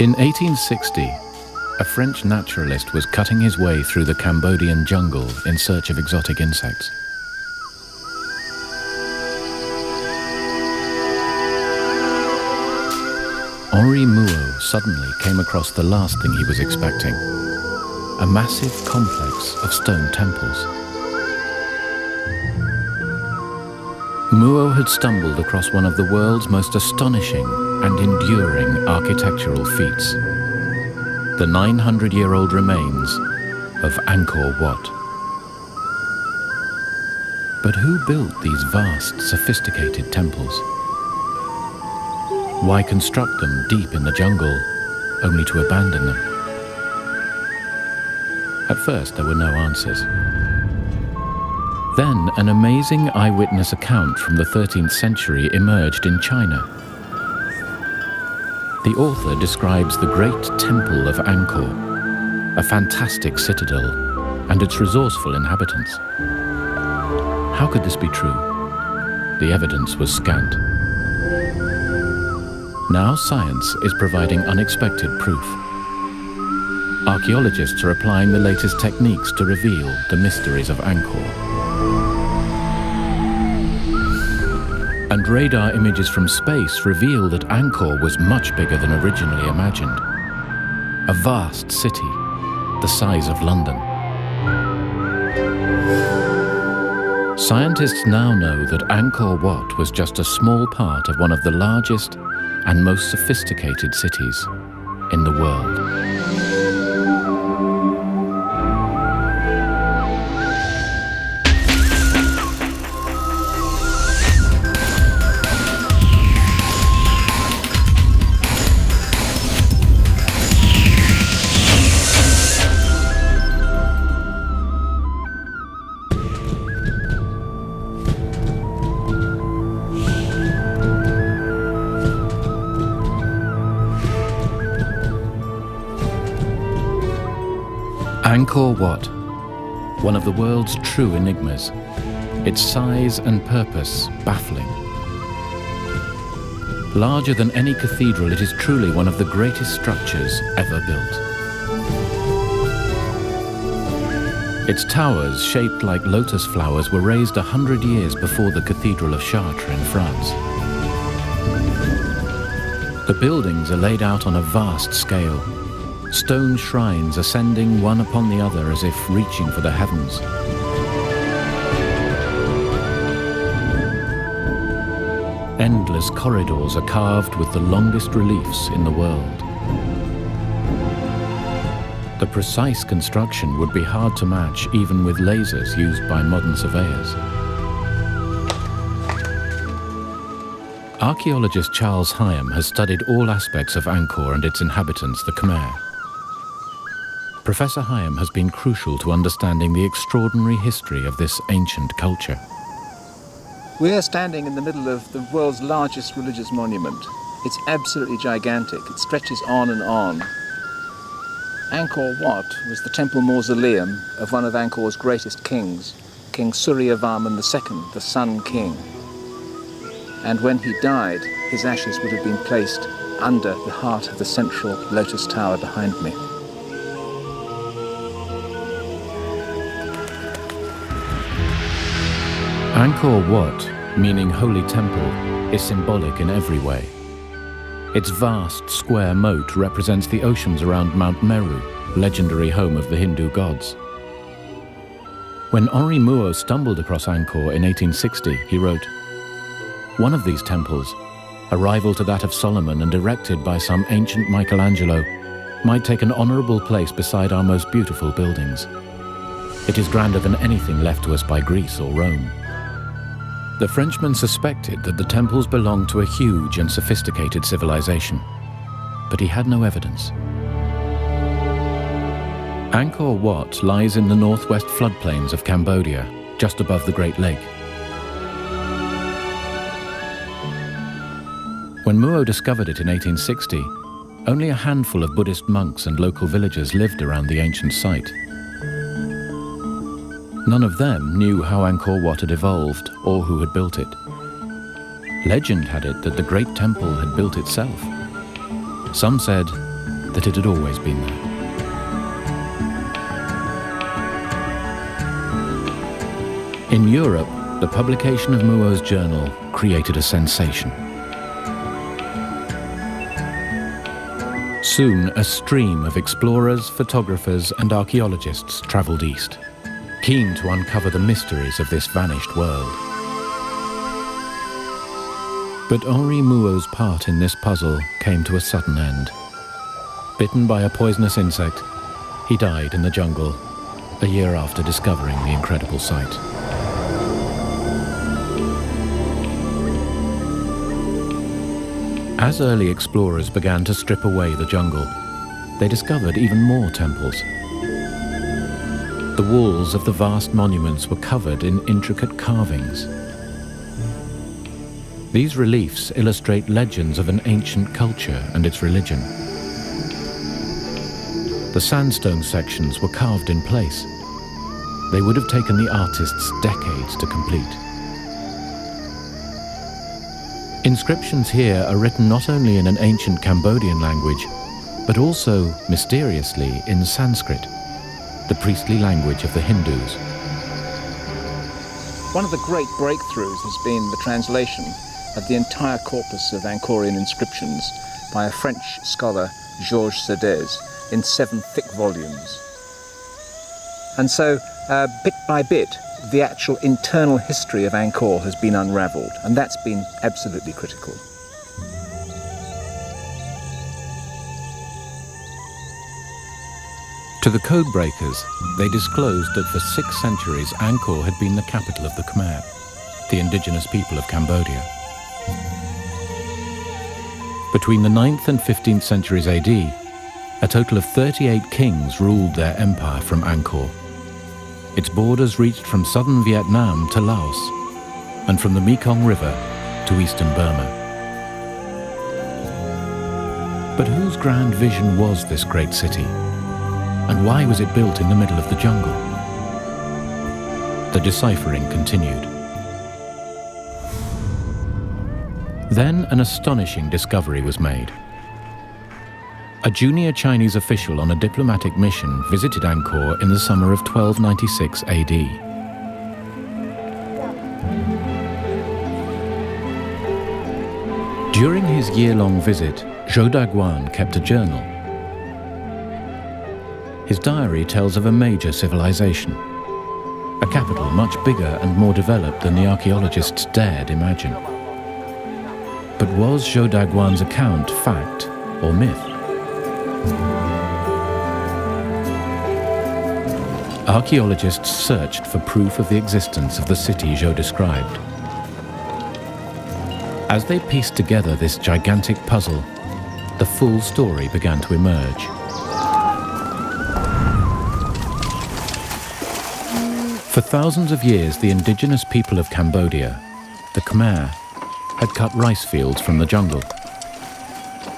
In 1860, a French naturalist was cutting his way through the Cambodian jungle in search of exotic insects. Henri Mouot suddenly came across the last thing he was expecting: a massive complex of stone temples. Mouot had stumbled across one of the world's most astonishing and enduring architectural feats: the 900-year-old remains of Angkor Wat. But who built these vast, sophisticated temples? Why construct them deep in the jungle, only to abandon them? At first, there were no answers. Then, an amazing eyewitness account from the 13th century emerged in China. The author describes the great temple of Angkor, a fantastic citadel, and its resourceful inhabitants. How could this be true? The evidence was scant. Now science is providing unexpected proof. Archaeologists are applying the latest techniques to reveal the mysteries of Angkor. And radar images from space reveal that Angkor was much bigger than originally imagined. A vast city, the size of London. Scientists now know that Angkor Wat was just a small part of one of the largest and most sophisticated cities in the world. Angkor Wat, one of the world's true enigmas, its size and purpose baffling. Larger than any cathedral, it is truly one of the greatest structures ever built. Its towers, shaped like lotus flowers, were raised 100 years before the Cathedral of Chartres in France. The buildings are laid out on a vast scale, stone shrines ascending one upon the other as if reaching for the heavens. Endless corridors are carved with the longest reliefs in the world. The precise construction would be hard to match even with lasers used by modern surveyors. Archaeologist Charles Hyam has studied all aspects of Angkor and its inhabitants, the Khmer. Professor Hyam has been crucial to understanding the extraordinary history of this ancient culture. We are standing in the middle of the world's largest religious monument. It's absolutely gigantic. It stretches on and on. Angkor Wat was the temple mausoleum of one of Angkor's greatest kings, King Suryavarman II, the Sun King. And when he died, his ashes would have been placed under the heart of the central lotus tower behind me. Angkor Wat, meaning Holy Temple, is symbolic in every way. Its vast square moat represents the oceans around Mount Meru, legendary home of the Hindu gods. When Henri Mouot stumbled across Angkor in 1860, he wrote, "One of these temples, a rival to that of Solomon and erected by some ancient Michelangelo, might take an honorable place beside our most beautiful buildings. It is grander than anything left to us by Greece or Rome." The Frenchman suspected that the temples belonged to a huge and sophisticated civilization, but he had no evidence. Angkor Wat lies in the northwest floodplains of Cambodia, just above the Great Lake. When Mouot discovered it in 1860, only a handful of Buddhist monks and local villagers lived around the ancient site. None of them knew how Angkor Wat had evolved or who had built it. Legend had it that the Great Temple had built itself. Some said that it had always been there. In Europe, the publication of Muo's journal created a sensation. Soon, a stream of explorers, photographers, and archaeologists travelled east, keen to uncover the mysteries of this vanished world. But Henri Muo's part in this puzzle came to a sudden end. Bitten by a poisonous insect, he died in the jungle a year after discovering the incredible site. As early explorers began to strip away the jungle, they discovered even more temples. The walls of the vast monuments were covered in intricate carvings. These reliefs illustrate legends of an ancient culture and its religion. The sandstone sections were carved in place. They would have taken the artists decades to complete. Inscriptions here are written not only in an ancient Cambodian language, but also, mysteriously, in Sanskrit, the priestly language of the Hindus. One of the great breakthroughs has been the translation of the entire corpus of Angkorian inscriptions by a French scholar, Georges Sedez, in 7 thick volumes. And so, bit by bit, the actual internal history of Angkor has been unravelled, and that's been absolutely critical. To the codebreakers, they disclosed that for 6 centuries Angkor had been the capital of the Khmer, the indigenous people of Cambodia. Between the 9th and 15th centuries AD, a total of 38 kings ruled their empire from Angkor. Its borders reached from southern Vietnam to Laos, and from the Mekong River to eastern Burma. But whose grand vision was this great city? And why was it built in the middle of the jungle? The deciphering continued. Then an astonishing discovery was made. A junior Chinese official on a diplomatic mission visited Angkor in the summer of 1296 AD. During his year-long visit, Zhou Daguan kept a journal. His diary tells of a major civilization, a capital much bigger and more developed than the archaeologists dared imagine. But was Zhou Daguan's account fact or myth? Archaeologists searched for proof of the existence of the city Zhou described. As they pieced together this gigantic puzzle, the full story began to emerge. For thousands of years, the indigenous people of Cambodia, the Khmer, had cut rice fields from the jungle.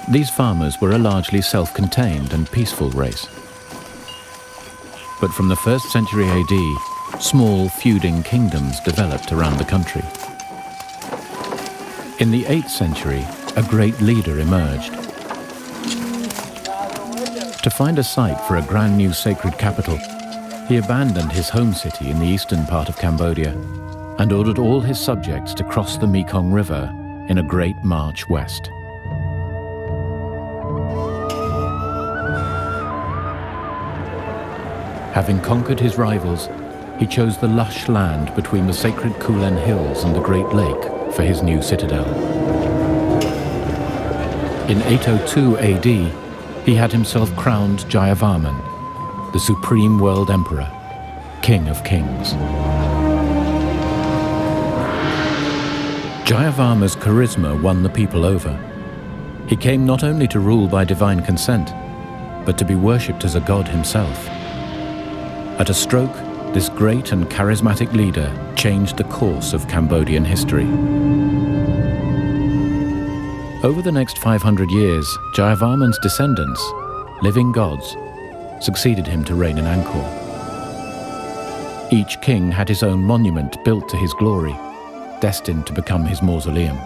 These farmers were a largely self-contained and peaceful race. But from the 1st century AD, small feuding kingdoms developed around the country. In the 8th century, a great leader emerged. To find a site for a grand new sacred capital, he abandoned his home city in the eastern part of Cambodia and ordered all his subjects to cross the Mekong River in a great march west. Having conquered his rivals, he chose the lush land between the sacred Kulen Hills and the Great Lake for his new citadel. In 802 AD, he had himself crowned Jayavarman, the supreme world emperor, king of kings. Jayavarman's charisma won the people over. He came not only to rule by divine consent, but to be worshipped as a god himself. At a stroke, this great and charismatic leader changed the course of Cambodian history. Over the next 500 years, Jayavarman's descendants, living gods, succeeded him to reign in Angkor. Each king had his own monument built to his glory, destined to become his mausoleum.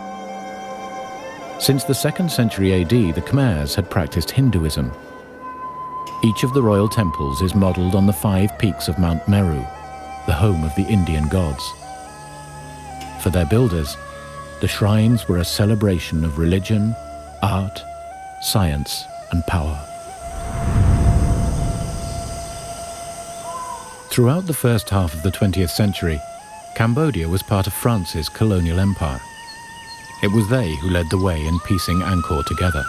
Since the 2nd century AD, the Khmers had practiced Hinduism, Each of the royal temples is modelled on the 5 peaks of Mount Meru, the home of the Indian gods. For their builders, the shrines were a celebration of religion, art, science, and power. Throughout the first half of the 20th century, Cambodia was part of France's colonial empire. It was they who led the way in piecing Angkor together.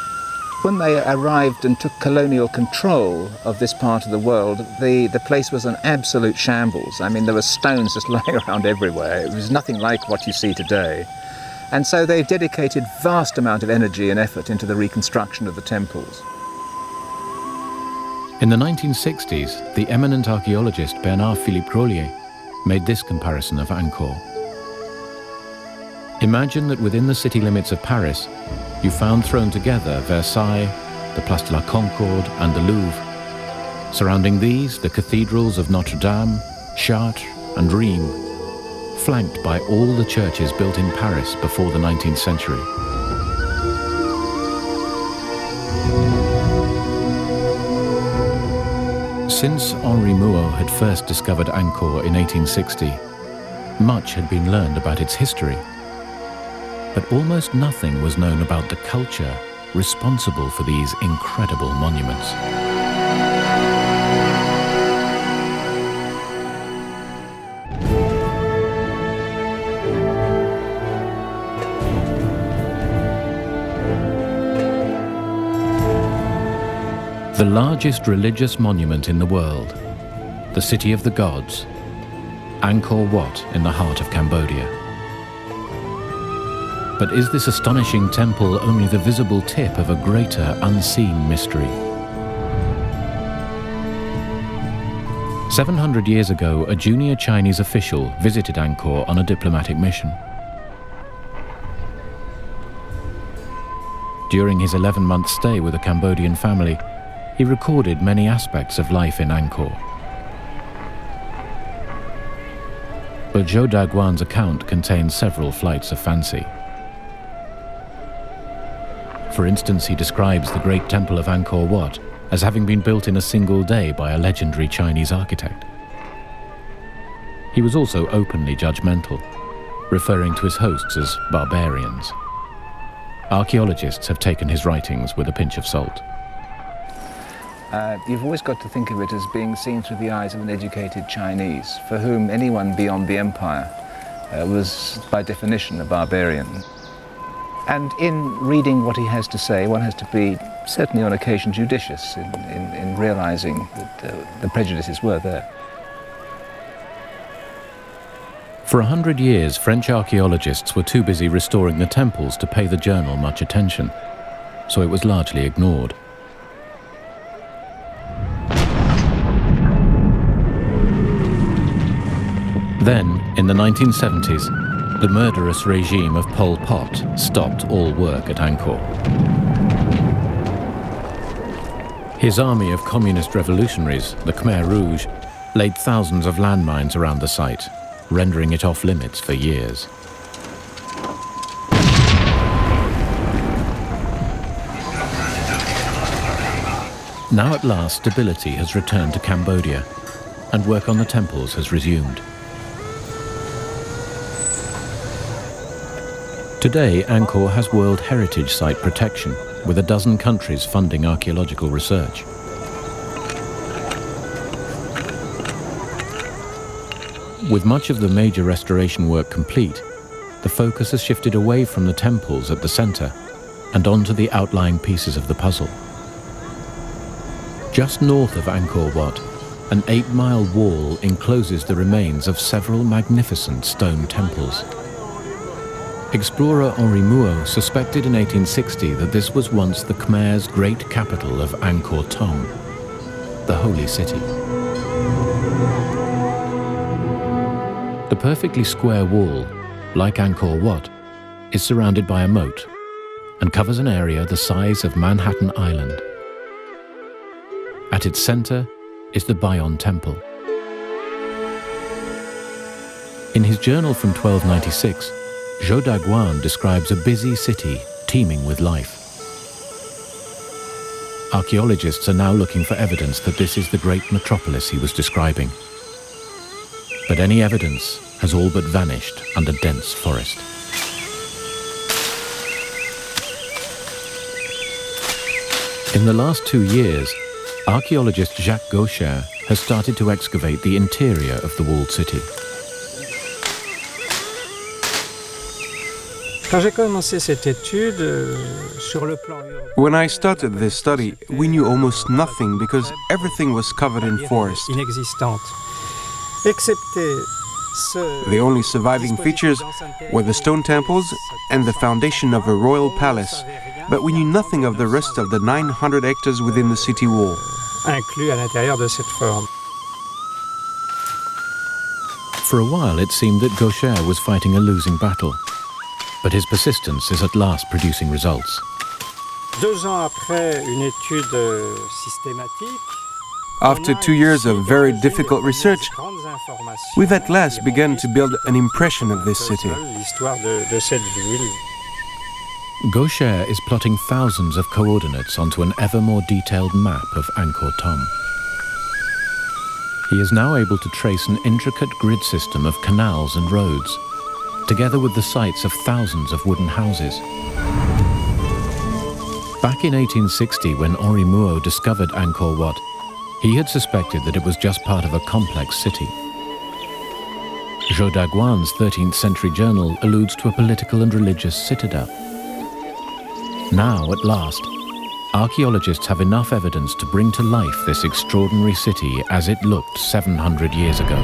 When they arrived and took colonial control of this part of the world, the place was an absolute shambles. I mean, there were stones just lying around everywhere. It was nothing like what you see today. And so they dedicated vast amount of energy and effort into the reconstruction of the temples. In the 1960s, the eminent archaeologist Bernard-Philippe Grolier made this comparison of Angkor. Imagine that within the city limits of Paris, you found thrown together Versailles, the Place de la Concorde, and the Louvre. Surrounding these, the cathedrals of Notre Dame, Chartres, and Rheims, flanked by all the churches built in Paris before the 19th century. Since Henri Mouot had first discovered Angkor in 1860, much had been learned about its history. But almost nothing was known about the culture responsible for these incredible monuments. The largest religious monument in the world, the city of the gods, Angkor Wat in the heart of Cambodia. But is this astonishing temple only the visible tip of a greater unseen mystery? 700 years ago, a junior Chinese official visited Angkor on a diplomatic mission. During his 11-month stay with a Cambodian family, he recorded many aspects of life in Angkor. But Zhou Daguan's account contains several flights of fancy. For instance, he describes the great temple of Angkor Wat as having been built in a single day by a legendary Chinese architect. He was also openly judgmental, referring to his hosts as barbarians. Archaeologists have taken his writings with a pinch of salt. You've always got to think of it as being seen through the eyes of an educated Chinese, for whom anyone beyond the empire was, by definition, a barbarian. And in reading what he has to say, one has to be, certainly on occasion, judicious in realizing that the prejudices were there. For 100 years, French archaeologists were too busy restoring the temples to pay the journal much attention, so it was largely ignored. Then, in the 1970s, the murderous regime of Pol Pot stopped all work at Angkor. His army of communist revolutionaries, the Khmer Rouge, laid thousands of landmines around the site, rendering it off limits for years. Now at last, stability has returned to Cambodia, and work on the temples has resumed. Today, Angkor has World Heritage Site protection, with a dozen countries funding archaeological research. With much of the major restoration work complete, the focus has shifted away from the temples at the center and onto the outlying pieces of the puzzle. Just north of Angkor Wat, an 8-mile wall encloses the remains of several magnificent stone temples. Explorer Henri Mouot suspected in 1860 that this was once the Khmer's great capital of Angkor Thom, the holy city. The perfectly square wall, like Angkor Wat, is surrounded by a moat and covers an area the size of Manhattan Island. At its center is the Bayon Temple. In his journal from 1296, Zhou Daguan describes a busy city teeming with life. Archaeologists are now looking for evidence that this is the great metropolis he was describing. But any evidence has all but vanished under dense forest. In the last 2 years, archaeologist Jacques Gaucher has started to excavate the interior of the walled city. When I started this study, we knew almost nothing because everything was covered in forest. The only surviving features were the stone temples and the foundation of a royal palace, but we knew nothing of the rest of the 900 hectares within the city wall. For a while it seemed that Gaucher was fighting a losing battle, but his persistence is at last producing results. After 2 years of very difficult research, we've at last begun to build an impression of this city. Gaucher is plotting thousands of coordinates onto an ever more detailed map of Angkor Thom. He is now able to trace an intricate grid system of canals and roads, together with the sites of thousands of wooden houses. Back in 1860, when Henri Mouhot discovered Angkor Wat, he had suspected that it was just part of a complex city. Zhou Daguan's 13th century journal alludes to a political and religious citadel. Now, at last, archaeologists have enough evidence to bring to life this extraordinary city as it looked 700 years ago.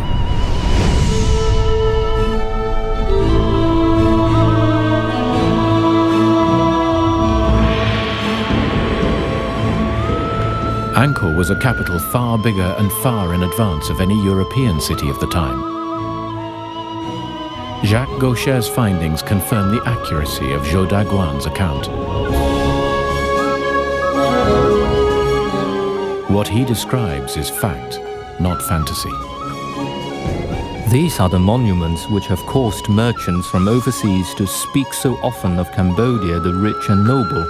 Angkor was a capital far bigger and far in advance of any European city of the time. Jacques Gaucher's findings confirm the accuracy of Zhou Daguan's account. What he describes is fact, not fantasy. These are the monuments which have caused merchants from overseas to speak so often of Cambodia the rich and noble.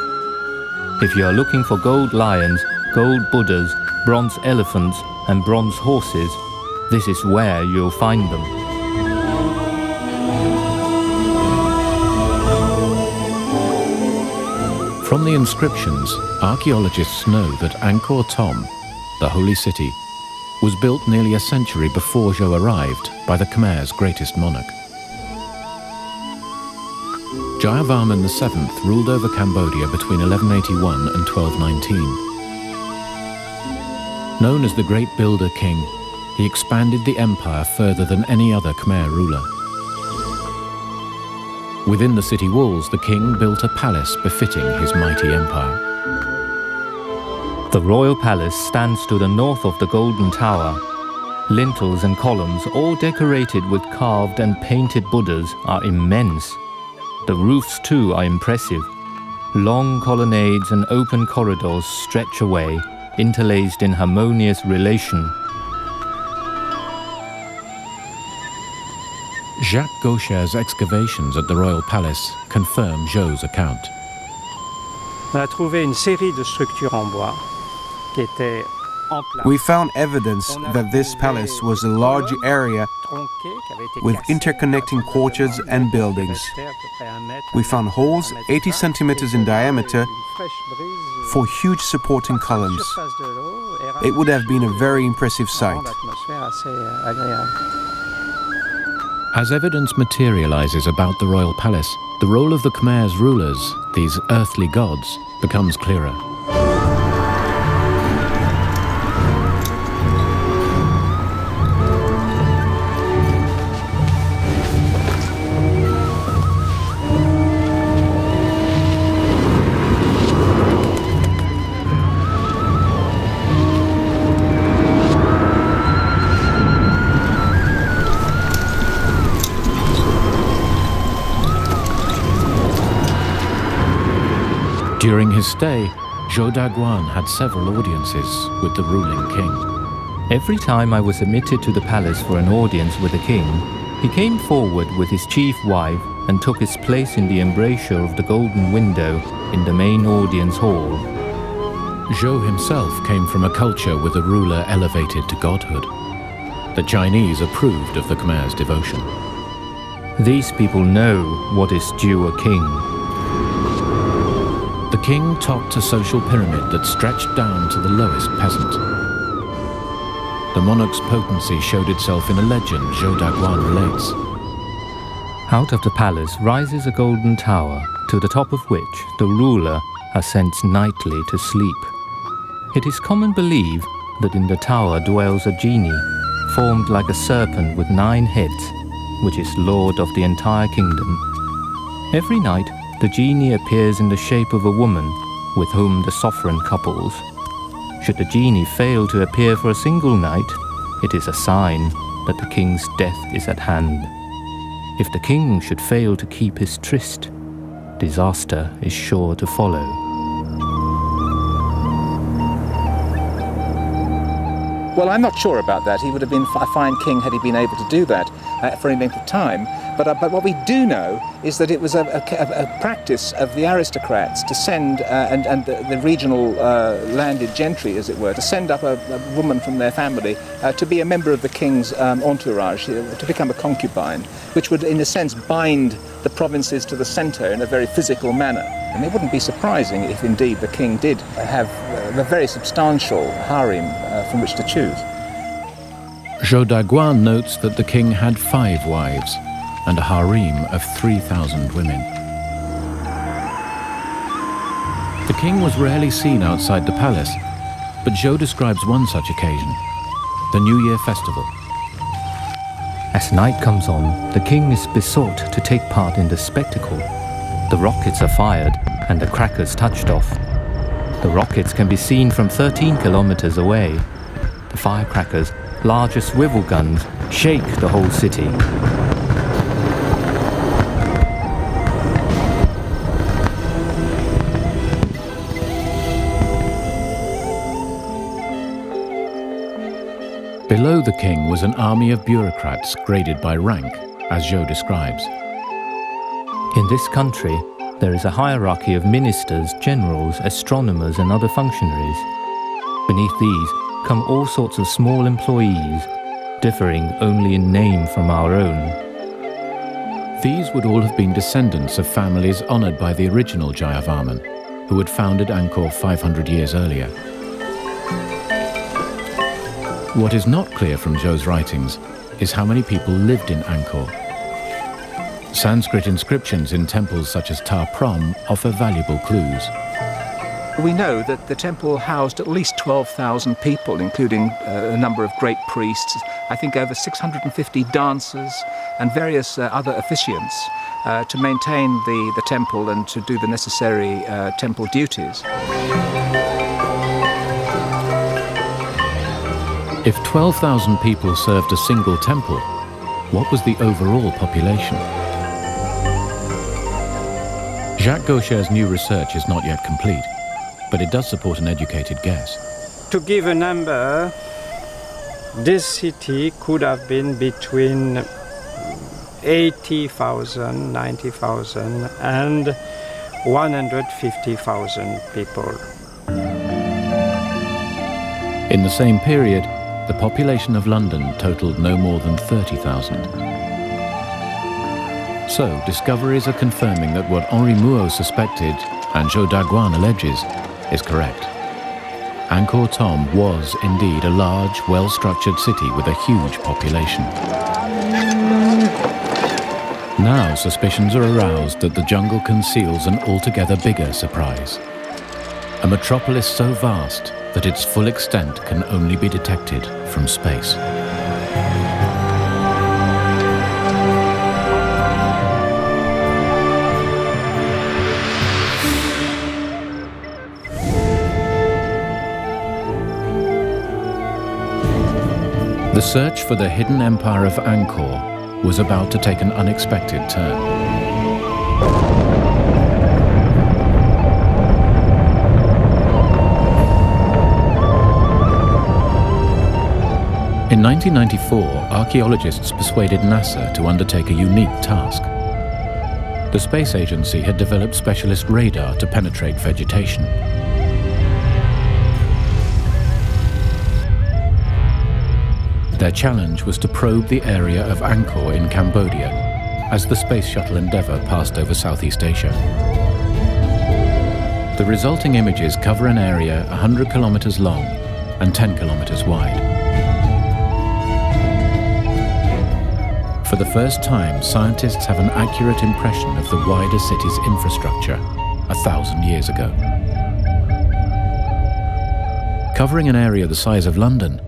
If you are looking for gold lions, gold Buddhas, bronze elephants and bronze horses, this is where you'll find them. From the inscriptions, archaeologists know that Angkor Thom, the holy city, was built nearly a century before Zhou arrived by the Khmer's greatest monarch. Jayavarman VII ruled over Cambodia between 1181 and 1219. Known as the Great Builder King, he expanded the empire further than any other Khmer ruler. Within the city walls, the king built a palace befitting his mighty empire. The royal palace stands to the north of the Golden Tower. Lintels and columns, all decorated with carved and painted Buddhas, are immense. The roofs too are impressive. Long colonnades and open corridors stretch away, interlaced in harmonious relation. Jacques Gaucher's excavations at the royal palace confirm Zhou's account. We found evidence that this palace was a large area with interconnecting courtyards and buildings. We found holes 80 centimeters in diameter for huge supporting columns. It would have been a very impressive sight. As evidence materializes about the royal palace, the role of the Khmer's rulers, these earthly gods, becomes clearer. During his stay, Zhou Daguan had several audiences with the ruling king. Every time I was admitted to the palace for an audience with the king, he came forward with his chief wife and took his place in the embrasure of the golden window in the main audience hall. Zhou himself came from a culture with a ruler elevated to godhood. The Chinese approved of the Khmer's devotion. These people know what is due a king. The king topped a social pyramid that stretched down to the lowest peasant. The monarch's potency showed itself in a legend Zhou Daguan relates. Out of the palace rises a golden tower, to the top of which the ruler ascends nightly to sleep. It is common belief that in the tower dwells a genie, formed like a serpent with 9 heads, which is lord of the entire kingdom. Every night, the genie appears in the shape of a woman with whom the sovereign couples. Should the genie fail to appear for a single night, it is a sign that the king's death is at hand. If the king should fail to keep his tryst, disaster is sure to follow. Well, I'm not sure about that. He would have been a fine king had he been able to do that for any length of time. But what we do know is that it was a practice of the aristocrats to send, and the regional landed gentry, as it were, to send up a woman from their family to be a member of the king's entourage, to become a concubine, which would, in a sense, bind the provinces to the centre in a very physical manner. And it wouldn't be surprising if indeed the king did have a very substantial harem from which to choose. Zhou Daguan notes that the king had 5 wives and a harem of 3,000 women. The king was rarely seen outside the palace, but Zhou describes one such occasion, the New Year festival. As night comes on, the king is besought to take part in the spectacle. The rockets are fired and the crackers touched off. The rockets can be seen from 13 kilometers away. The firecrackers, large as swivel guns, shake the whole city. Below the king was an army of bureaucrats graded by rank, as Zhou describes. In this country, there is a hierarchy of ministers, generals, astronomers and other functionaries. Beneath these come all sorts of small employees, differing only in name from our own. These would all have been descendants of families honoured by the original Jayavarman, who had founded Angkor 500 years earlier. What is not clear from Zhou's writings is how many people lived in Angkor. Sanskrit inscriptions in temples such as Ta Prohm offer valuable clues. We know that the temple housed at least 12,000 people, including a number of great priests, I think over 650 dancers and various other officiants to maintain the temple and to do the necessary temple duties. If 12,000 people served a single temple, what was the overall population? Jacques Gaucher's new research is not yet complete, but it does support an educated guess. To give a number, this city could have been between 80,000, 90,000 and 150,000 people. In the same period, the population of London totaled no more than 30,000. So, discoveries are confirming that what Henri Mouot suspected and Zhou Daguan alleges is correct. Angkor Thom was indeed a large, well-structured city with a huge population. Now suspicions are aroused that the jungle conceals an altogether bigger surprise. A metropolis so vast that its full extent can only be detected from space. The search for the hidden empire of Angkor was about to take an unexpected turn. In 1994, archaeologists persuaded NASA to undertake a unique task. The space agency had developed specialist radar to penetrate vegetation. Their challenge was to probe the area of Angkor in Cambodia as the Space Shuttle Endeavour passed over Southeast Asia. The resulting images cover an area 100 kilometers long and 10 kilometers wide. For the first time, scientists have an accurate impression of the wider city's infrastructure 1,000 years ago. Covering an area the size of London,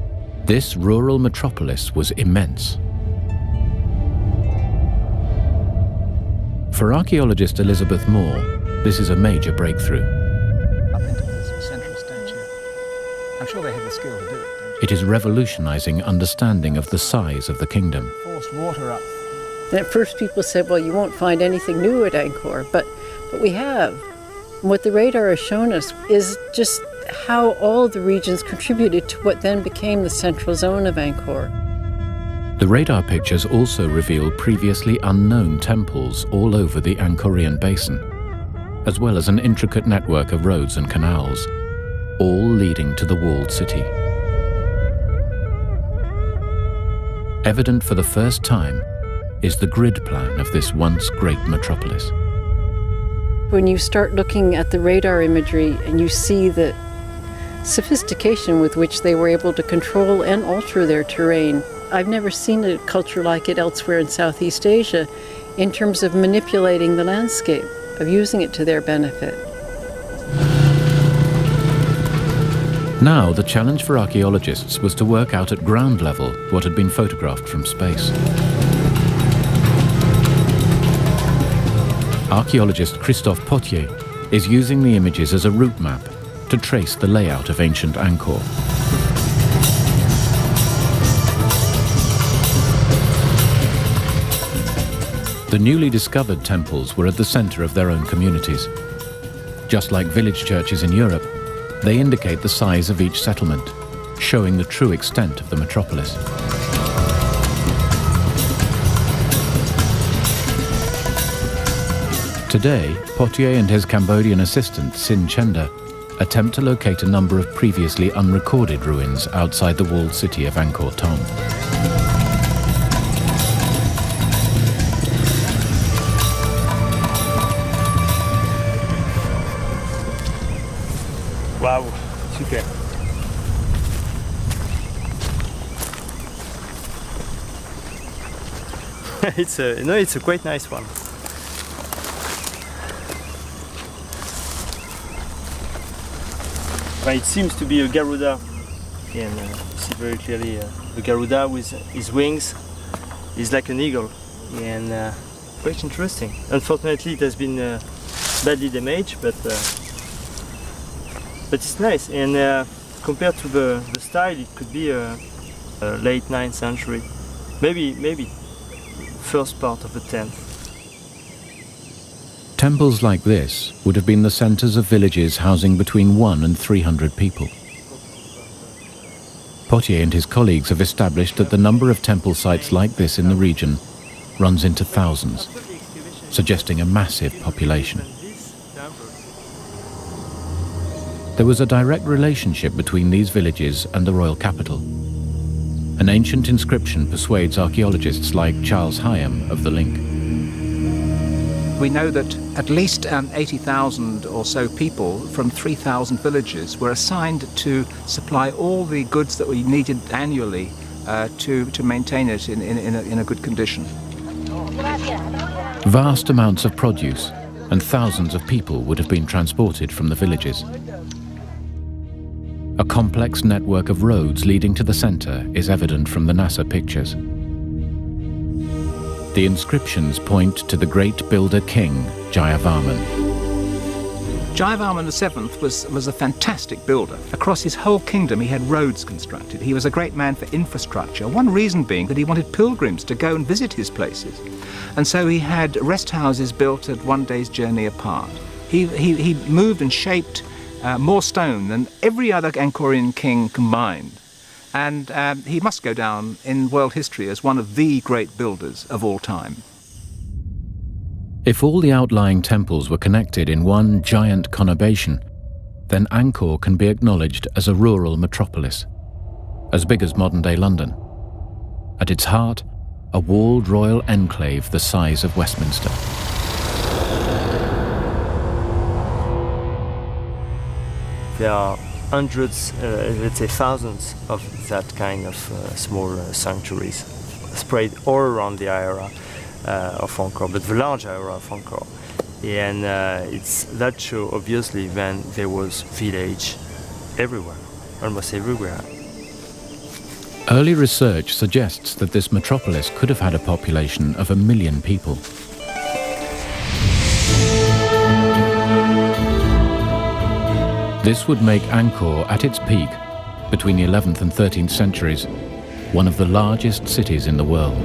this rural metropolis was immense. For archaeologist Elizabeth Moore, this is a major breakthrough. Up into this central statue. I'm sure they have the skill to do it. It is revolutionizing understanding of the size of the kingdom. Forced water up. And at first people said, well, you won't find anything new at Angkor, but we have. And what the radar has shown us is just how all the regions contributed to what then became the central zone of Angkor. The radar pictures also reveal previously unknown temples all over the Angkorian basin, as well as an intricate network of roads and canals, all leading to the walled city. Evident for the first time is the grid plan of this once great metropolis. When you start looking at the radar imagery and you see the sophistication with which they were able to control and alter their terrain, I've never seen a culture like it elsewhere in Southeast Asia in terms of manipulating the landscape, of using it to their benefit. Now, the challenge for archaeologists was to work out at ground level what had been photographed from space. Archaeologist Christophe Potier is using the images as a route map to trace the layout of ancient Angkor. The newly discovered temples were at the center of their own communities. Just like village churches in Europe, they indicate the size of each settlement, showing the true extent of the metropolis. Today, Potier and his Cambodian assistant, Sin Chenda, attempt to locate a number of previously unrecorded ruins outside the walled city of Angkor Thom. Wow, super. It's a quite nice one. It seems to be a Garuda. You can see very clearly a Garuda with his wings is like an eagle, and quite interesting. Unfortunately, it has been badly damaged, but it's nice. And compared to the style, it could be a late 9th century, maybe first part of the 10th. Temples like this would have been the centers of villages housing between 100 and 300 people. Potier and his colleagues have established that the number of temple sites like this in the region runs into thousands, suggesting a massive population. There was a direct relationship between these villages and the royal capital. An ancient inscription persuades archaeologists like Charles Hyam of the link. We know that at least 80,000 or so people from 3,000 villages were assigned to supply all the goods that we needed annually to maintain it in a good condition. Vast amounts of produce and thousands of people would have been transported from the villages. A complex network of roads leading to the center is evident from the NASA pictures. The inscriptions point to the great builder king, Jayavarman. Jayavarman VII was a fantastic builder. Across his whole kingdom he had roads constructed. He was a great man for infrastructure, one reason being that he wanted pilgrims to go and visit his places. And so he had rest houses built at one day's journey apart. He moved and shaped more stone than every other Angkorian king combined. And he must go down in world history as one of the great builders of all time. If all the outlying temples were connected in one giant conurbation, then Angkor can be acknowledged as a rural metropolis, as big as modern-day London, At its heart, a walled royal enclave the size of Westminster. There are hundreds, let's say thousands of that kind of small sanctuaries spread all around the area of Angkor, but the large area of Angkor. And it's that show, obviously, when there was village everywhere, almost everywhere. Early research suggests that this metropolis could have had a population of 1 million people. This would make Angkor, at its peak, between the 11th and 13th centuries, one of the largest cities in the world.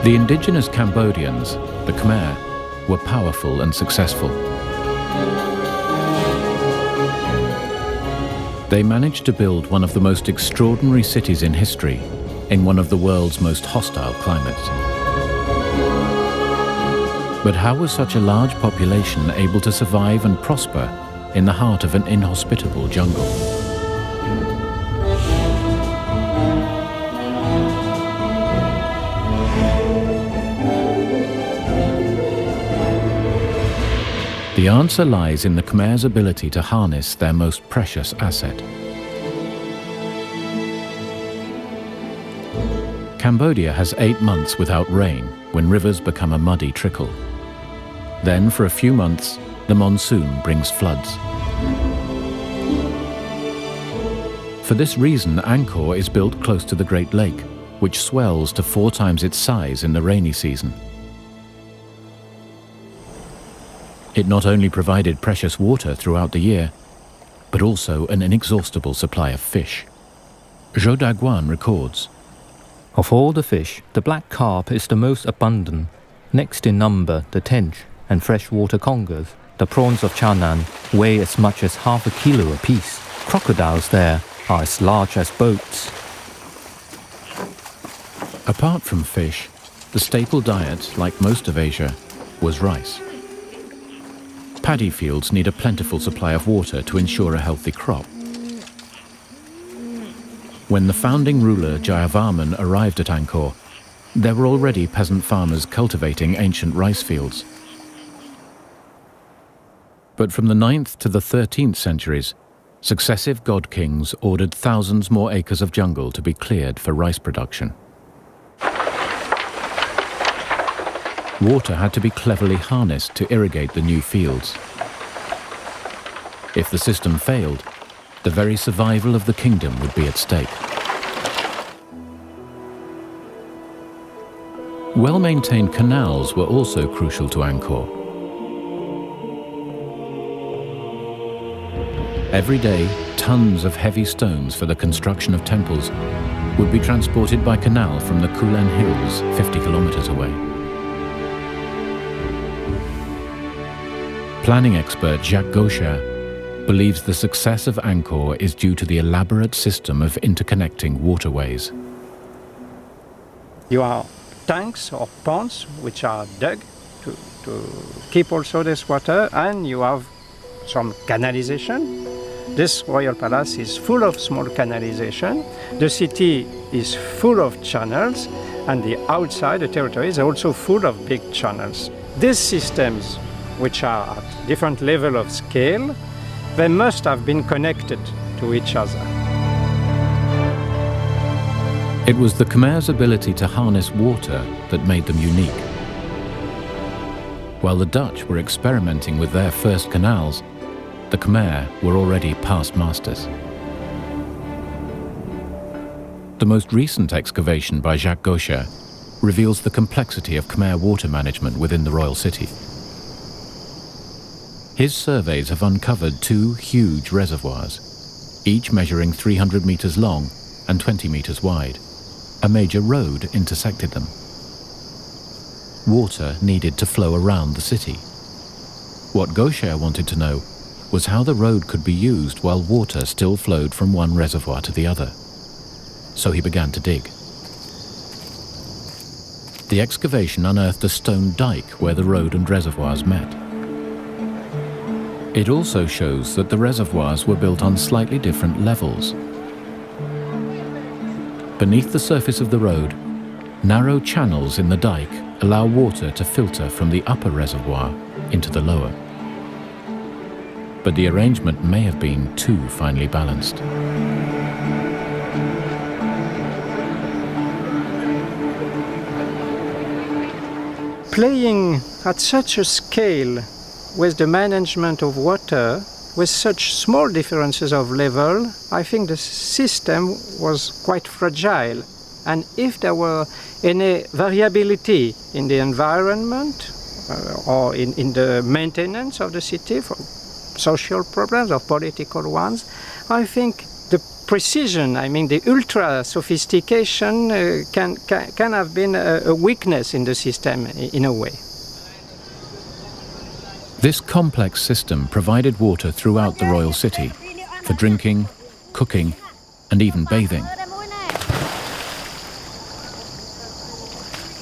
The indigenous Cambodians, the Khmer, were powerful and successful. They managed to build one of the most extraordinary cities in history in one of the world's most hostile climates. But how was such a large population able to survive and prosper in the heart of an inhospitable jungle? The answer lies in the Khmer's ability to harness their most precious asset. Cambodia has 8 months without rain, when rivers become a muddy trickle. Then, for a few months, the monsoon brings floods. For this reason, Angkor is built close to the Great Lake, which swells to 4 times its size in the rainy season. It not only provided precious water throughout the year, but also an inexhaustible supply of fish. Zhou Daguan records, Of all the fish, the black carp is the most abundant. Next in number, the tench and freshwater congers. The prawns of Channan weigh as much as half a kilo apiece. Crocodiles there are as large as boats. Apart from fish, the staple diet, like most of Asia, was rice. Paddy fields need a plentiful supply of water to ensure a healthy crop. When the founding ruler Jayavarman arrived at Angkor, there were already peasant farmers cultivating ancient rice fields. But from the 9th to the 13th centuries, successive god kings ordered thousands more acres of jungle to be cleared for rice production. Water had to be cleverly harnessed to irrigate the new fields. If the system failed, the very survival of the kingdom would be at stake. Well-maintained canals were also crucial to Angkor. Every day, tons of heavy stones for the construction of temples would be transported by canal from the Kulen Hills, 50 kilometers away. Planning expert Jacques Gaucher believes the success of Angkor is due to the elaborate system of interconnecting waterways. You have tanks or ponds which are dug to keep also this water, and you have some canalization. This royal palace is full of small canalization. The city is full of channels, and the outside, the territory, is also full of big channels. These systems, which are at different level of scale, they must have been connected to each other. It was the Khmer's ability to harness water that made them unique. While the Dutch were experimenting with their first canals, the Khmer were already past masters. The most recent excavation by Jacques Gaucher reveals the complexity of Khmer water management within the royal city. His surveys have uncovered 2 huge reservoirs, each measuring 300 meters long and 20 meters wide. A major road intersected them. Water needed to flow around the city. What Gaucher wanted to know was how the road could be used while water still flowed from one reservoir to the other. So he began to dig. The excavation unearthed a stone dike where the road and reservoirs met. It also shows that the reservoirs were built on slightly different levels. Beneath the surface of the road, narrow channels in the dike allow water to filter from the upper reservoir into the lower. But the arrangement may have been too finely balanced. Playing at such a scale with the management of water, with such small differences of level, I think the system was quite fragile. And if there were any variability in the environment or in the maintenance of the city, for social problems or political ones, I think the precision, I mean the ultra sophistication can have been a weakness in the system in a way. This complex system provided water throughout the royal city for drinking, cooking, and even bathing.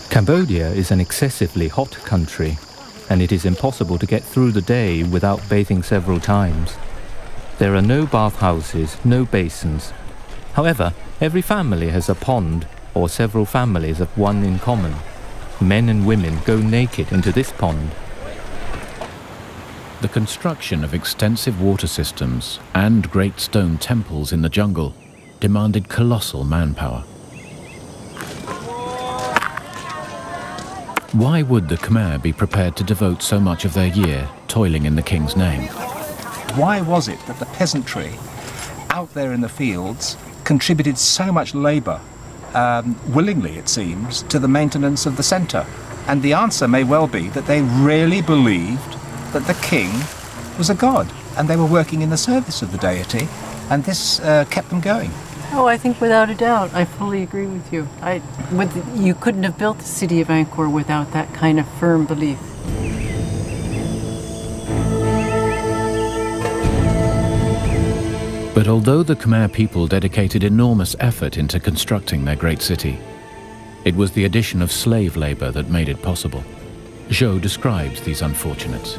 Cambodia is an excessively hot country, and it is impossible to get through the day without bathing several times. There are no bathhouses, no basins. However, every family has a pond, or several families have one in common. Men and women go naked into this pond. The construction of extensive water systems and great stone temples in the jungle demanded colossal manpower. Why would the Khmer be prepared to devote so much of their year toiling in the king's name? Why was it that the peasantry out there in the fields contributed so much labour, willingly it seems, to the maintenance of the centre? And the answer may well be that they really believed that the king was a god and they were working in the service of the deity, and this kept them going. Oh, I think without a doubt, I fully agree with you. You couldn't have built the city of Angkor without that kind of firm belief. But although the Khmer people dedicated enormous effort into constructing their great city, it was the addition of slave labor that made it possible. Zhou describes these unfortunates.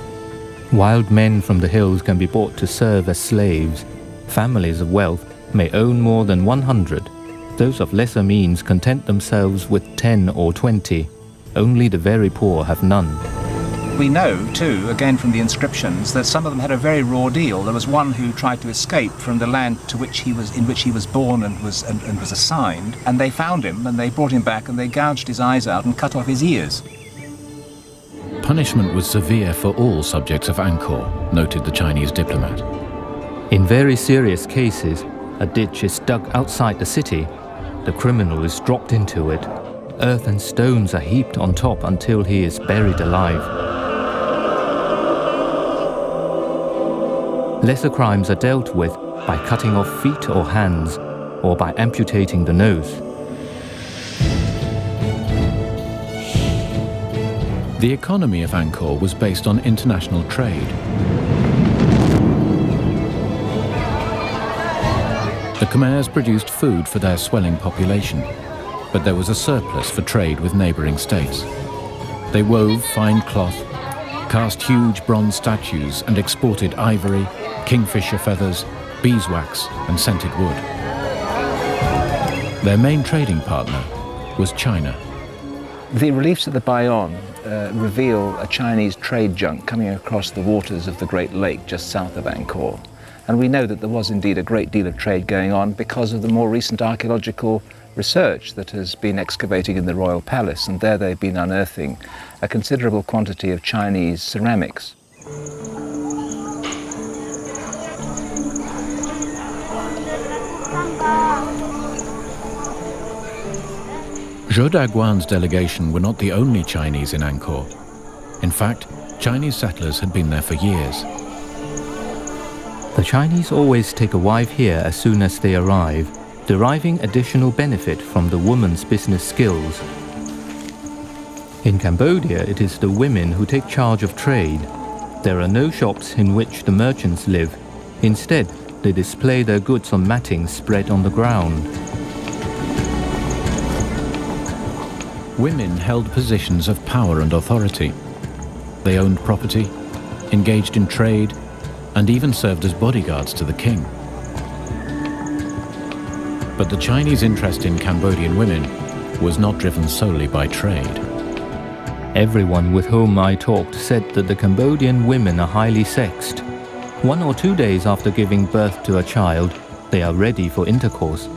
Wild men from the hills can be bought to serve as slaves. Families of wealth may own more than 100. Those of lesser means content themselves with 10 or 20. Only the very poor have none. We know, too, again from the inscriptions, that some of them had a very raw deal. There was one who tried to escape from the land in which he was born and was assigned, and they found him and they brought him back and they gouged his eyes out and cut off his ears. Punishment was severe for all subjects of Angkor, noted the Chinese diplomat. In very serious cases, a ditch is dug outside the city. The criminal is dropped into it. Earth and stones are heaped on top until he is buried alive. Lesser crimes are dealt with by cutting off feet or hands, or by amputating the nose. The economy of Angkor was based on international trade. The Khmers produced food for their swelling population, but there was a surplus for trade with neighboring states. They wove fine cloth, cast huge bronze statues, and exported ivory, kingfisher feathers, beeswax, and scented wood. Their main trading partner was China. The reliefs of the Bayonne reveal a Chinese trade junk coming across the waters of the Great Lake just south of Angkor. And we know that there was indeed a great deal of trade going on because of the more recent archaeological research that has been excavating in the royal palace, and there they've been unearthing a considerable quantity of Chinese ceramics. Zhou Daguan's delegation were not the only Chinese in Angkor. In fact, Chinese settlers had been there for years. The Chinese always take a wife here as soon as they arrive, deriving additional benefit from the woman's business skills. In Cambodia, it is the women who take charge of trade. There are no shops in which the merchants live. Instead, they display their goods on matting spread on the ground. Women held positions of power and authority. They owned property, engaged in trade, and even served as bodyguards to the king. But the Chinese interest in Cambodian women was not driven solely by trade. Everyone with whom I talked said that the Cambodian women are highly sexed. 1 or 2 days after giving birth to a child, they are ready for intercourse.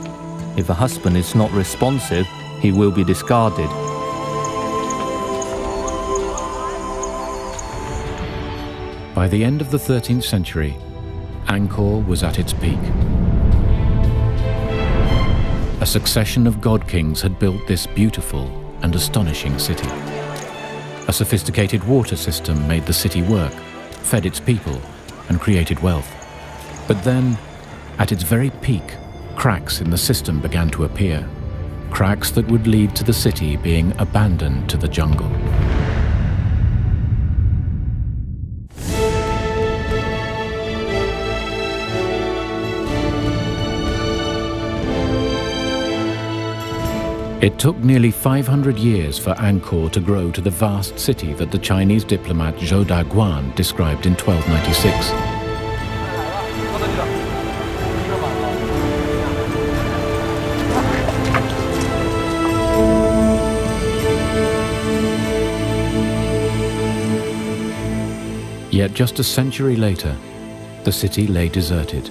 If a husband is not responsive, he will be discarded. By the end of the 13th century, Angkor was at its peak. A succession of god kings had built this beautiful and astonishing city. A sophisticated water system made the city work, fed its people, and created wealth. But then, at its very peak, cracks in the system began to appear. Cracks that would lead to the city being abandoned to the jungle. It took nearly 500 years for Angkor to grow to the vast city that the Chinese diplomat Zhou Daguan described in 1296. Yet just a century later, the city lay deserted,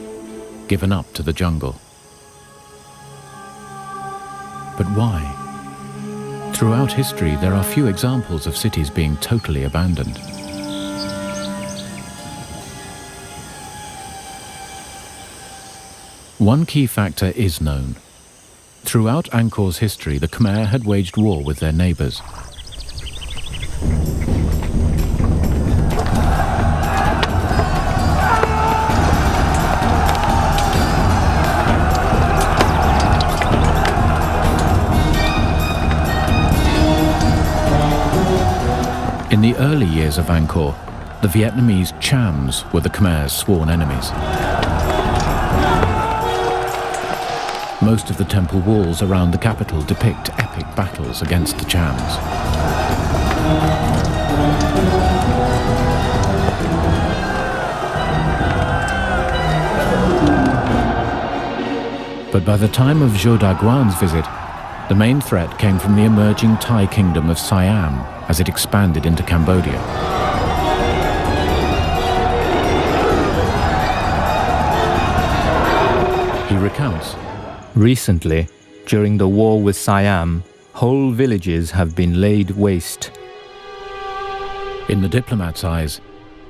given up to the jungle. But why? Throughout history, there are few examples of cities being totally abandoned. One key factor is known. Throughout Angkor's history, the Khmer had waged war with their neighbors. In the early years of Angkor, the Vietnamese Chams were the Khmer's sworn enemies. Most of the temple walls around the capital depict epic battles against the Chams. But by the time of Zhou Daguan's visit, the main threat came from the emerging Thai kingdom of Siam as it expanded into Cambodia. He recounts, Recently, during the war with Siam, whole villages have been laid waste. In the diplomat's eyes,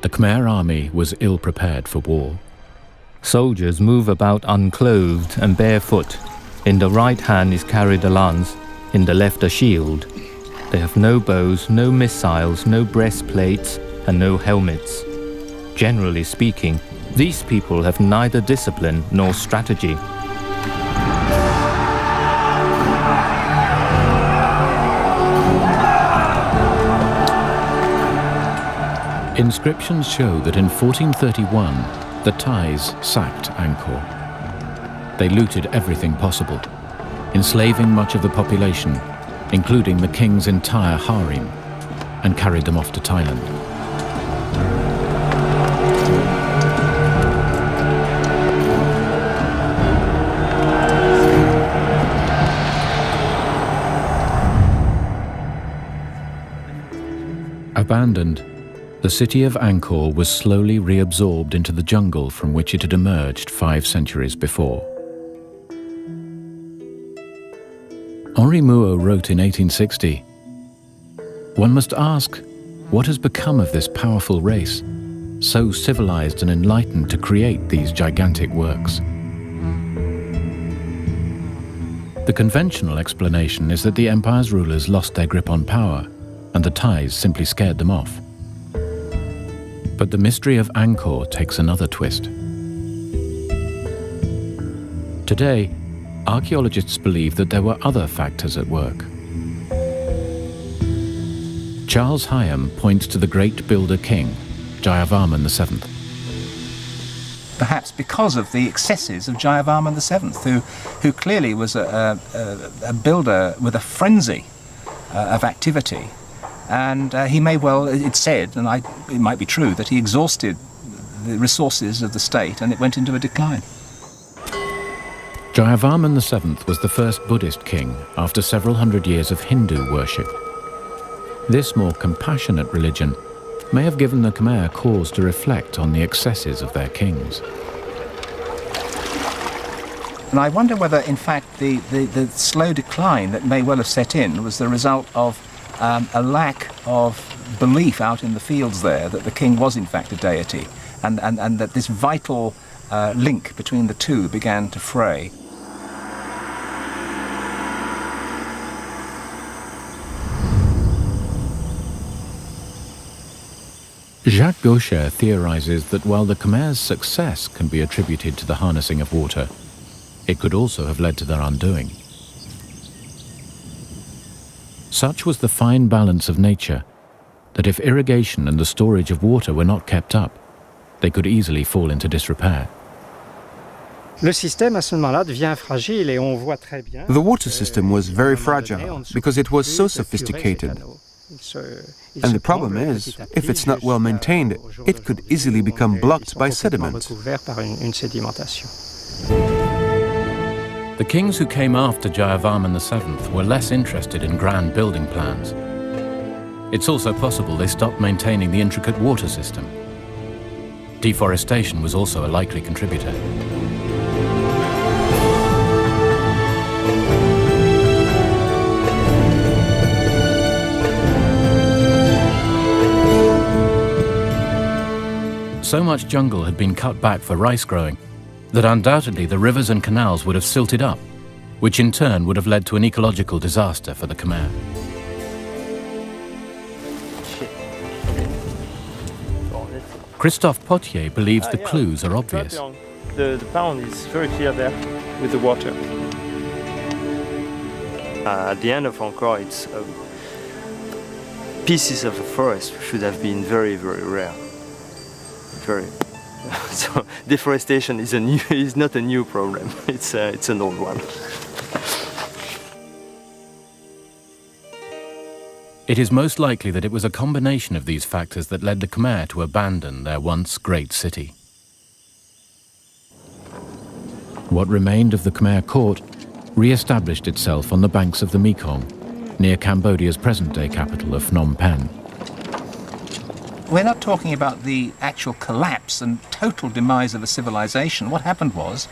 the Khmer army was ill-prepared for war. Soldiers move about unclothed and barefoot. In the right hand is carried a lance, in the left a shield. They have no bows, no missiles, no breastplates, and no helmets. Generally speaking, these people have neither discipline nor strategy. Inscriptions show that in 1431, the Thais sacked Angkor. They looted everything possible, enslaving much of the population, including the king's entire harem, and carried them off to Thailand. Abandoned, the city of Angkor was slowly reabsorbed into the jungle from which it had emerged 5 centuries before. Henri Mouot wrote in 1860, "One must ask, what has become of this powerful race, so civilized and enlightened to create these gigantic works?" The conventional explanation is that the empire's rulers lost their grip on power, and the Thais simply scared them off. But the mystery of Angkor takes another twist. Today, archaeologists believe that there were other factors at work. Charles Hyam points to the great builder king, Jayavarman VII. Perhaps because of the excesses of Jayavarman VII, who clearly was a builder with a frenzy of activity. And he may well, it's said, and it might be true, that he exhausted resources of the state, and it went into a decline. Jayavarman VII was the first Buddhist king after several hundred years of Hindu worship. This more compassionate religion may have given the Khmer cause to reflect on the excesses of their kings. And I wonder whether, in fact, the slow decline that may well have set in was the result of a lack of belief out in the fields there that the king was in fact a deity, and that this vital link between the two began to fray. Jacques Gaucher theorizes that while the Khmer's success can be attributed to the harnessing of water, it could also have led to their undoing. Such was the fine balance of nature that if irrigation and the storage of water were not kept up, they could easily fall into disrepair. The water system was very fragile because it was so sophisticated. And the problem is, if it's not well maintained, it could easily become blocked by sediment. The kings who came after Jayavarman VII were less interested in grand building plans. It's also possible they stopped maintaining the intricate water system. Deforestation was also a likely contributor. So much jungle had been cut back for rice growing that undoubtedly the rivers and canals would have silted up, which in turn would have led to an ecological disaster for the Khmer. Christophe Potier believes the clues are obvious. The pond is very clear there with the water. At the end of Angkor, it's pieces of the forest should have been very, very rare. So deforestation is not a new problem. It's an old one. It is most likely that it was a combination of these factors that led the Khmer to abandon their once great city. What remained of the Khmer court re-established itself on the banks of the Mekong, near Cambodia's present-day capital of Phnom Penh. We're not talking about the actual collapse and total demise of a civilization. What happened was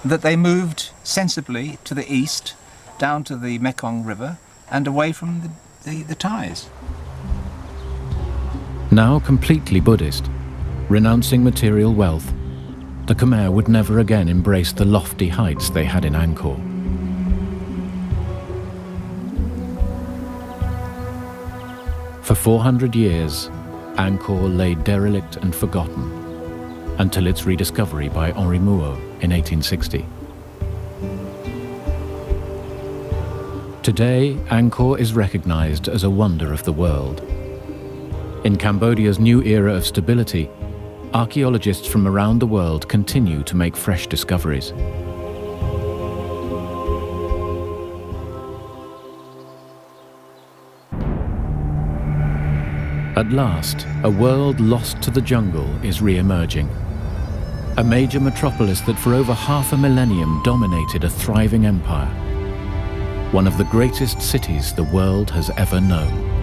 that they moved sensibly to the east, down to the Mekong River, and away from the Thais. Now completely Buddhist, renouncing material wealth, the Khmer would never again embrace the lofty heights they had in Angkor. For 400 years, Angkor lay derelict and forgotten until its rediscovery by Henri Mouot in 1860. Today, Angkor is recognized as a wonder of the world. In Cambodia's new era of stability, archaeologists from around the world continue to make fresh discoveries. At last, a world lost to the jungle is re-emerging. A major metropolis that for over half a millennium dominated a thriving empire. One of the greatest cities the world has ever known.